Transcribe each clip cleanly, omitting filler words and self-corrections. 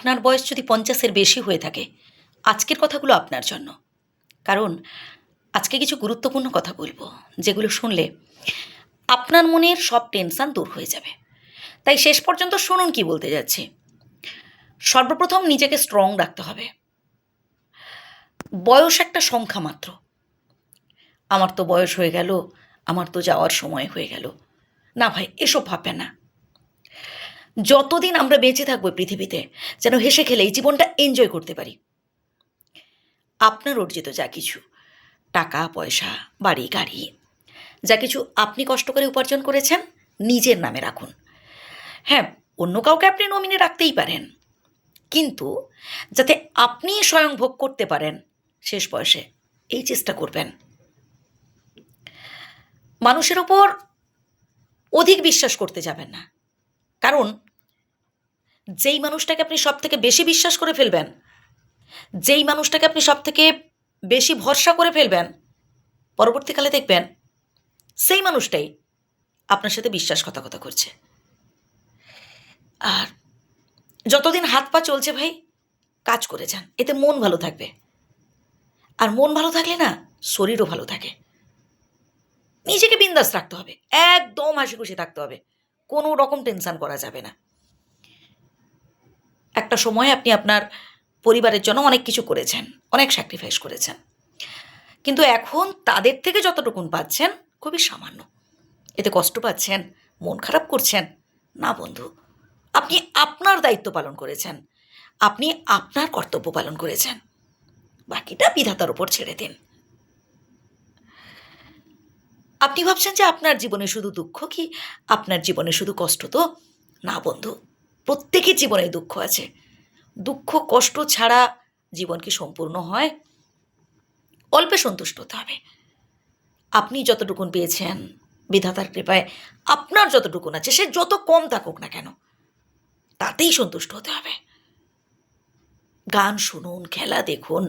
আপনার বয়স যদি 50-এর বেশি হয়ে থাকে, আজকের কথাগুলো আপনার জন্য। কারণ আজকে কিছু গুরুত্বপূর্ণ কথা বলবো, যেগুলো শুনলে আপনার মনের সব টেনশন দূর হয়ে যাবে। তাই শেষ পর্যন্ত শুনুন কি বলতে যাচ্ছি। সর্বপ্রথম নিজেকে স্ট্রং রাখতে হবে। বয়স একটা সংখ্যা মাত্র। আমার তো বয়স হয়ে গেল, আমার তো যাওয়ার সময় হয়ে গেল। না ভাই, এসব ভাববেন না। যতদিন আমরা বেঁচে থাকবো পৃথিবীতে, যেন হেসে খেলে এই জীবনটা এনজয় করতে পারি। আপনার অর্জিত যা কিছু টাকা পয়সা, বাড়ি গাড়ি, যা কিছু আপনি কষ্ট করে উপার্জন করেছেন, নিজের নামে রাখুন। হ্যাঁ, অন্য কাউকে আপনি নমিনি রাখতেই পারেন, কিন্তু যাতে আপনি স্বয়ং ভোগ করতে পারেন শেষ বয়সে, এই চেষ্টা করবেন। মানুষের ওপর অধিক বিশ্বাস করতে যাবেন না, কারণ যেই মানুষটাকে আপনি সব থেকে বেশি বিশ্বাস করে ফেলবেন, যেই মানুষটাকে আপনি সব থেকে বেশি ভরসা করে ফেলবেন, পরবর্তীকালে দেখবেন সেই মানুষটাই আপনার সাথে বিশ্বাসঘাতকতা করছে। আর যতদিন হাত পা চলছে ভাই, কাজ করে যান, এতে মন ভালো থাকবে। আর মন ভালো থাকলে না, শরীরও ভালো থাকে। নিজেকে বিন্দাস রাখতে হবে, একদম হাসি খুশি থাকতে হবে, কোনো রকম টেনশন করা যাবে না। একটা সময় আপনি আপনার পরিবারের জন্য অনেক কিছু করেছেন, অনেক স্যাক্রিফাইস করেছেন, কিন্তু এখন তাদের থেকে যতটুকুন পাচ্ছেন খুবই সামান্য। এতে কষ্ট পাচ্ছেন, মন খারাপ করছেন না বন্ধু। আপনি আপনার দায়িত্ব পালন করেছেন, আপনি আপনার কর্তব্য পালন করেছেন, বাকিটা বিধাতার উপর ছেড়ে দিন। আপনি ভাবছেন যে আপনার জীবনে শুধু দুঃখ, কি আপনার জীবনে শুধু কষ্ট? তো না বন্ধু, প্রত্যেকের জীবনে দুঃখ আছে। দুঃখ কষ্ট ছাড়া জীবন কি সম্পূর্ণ হয়? অল্পে সন্তুষ্ট হতে হবে। আপনি যতটুকুন পেয়েছেন বিধাতার কৃপায়, আপনার যতটুকুন আছে, সে যত কম থাকুক না কেন, তাতেই সন্তুষ্ট হতে হবে। গান শুনুন, খেলা দেখুন,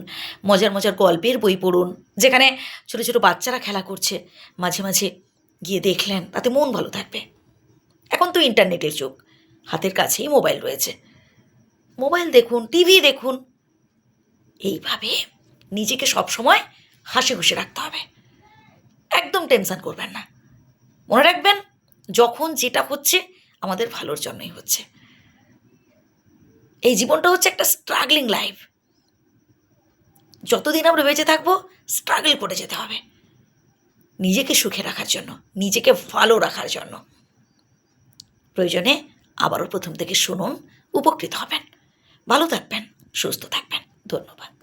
মজার মজার গল্পের বই পড়ুন, যেখানে ছোটো ছোটো বাচ্চারা খেলা করছে, মাঝে মাঝে গিয়ে দেখলেন, তাতে মন ভালো থাকবে। এখন তো ইন্টারনেটের যুগ, হাতের কাছেই মোবাইল রয়েছে, মোবাইল দেখুন, টিভি দেখুন। এইভাবে নিজেকে সবসময় হাসি খুশি রাখতে হবে, একদম টেনশন করবেন না। মনে রাখবেন, যখন যেটা হচ্ছে আমাদের ভালোর জন্যই হচ্ছে। এই জীবনটা হচ্ছে একটা স্ট্রাগলিং লাইফ। যতদিন আমরা বেঁচে থাকবো, স্ট্রাগল করে যেতে হবে নিজেকে সুখে রাখার জন্য, নিজেকে ভালো রাখার জন্য। প্রয়োজনে আবারও প্রথম থেকে শুনুন, উপকৃত হবেন। ভালো থাকবেন, সুস্থ থাকবেন। ধন্যবাদ।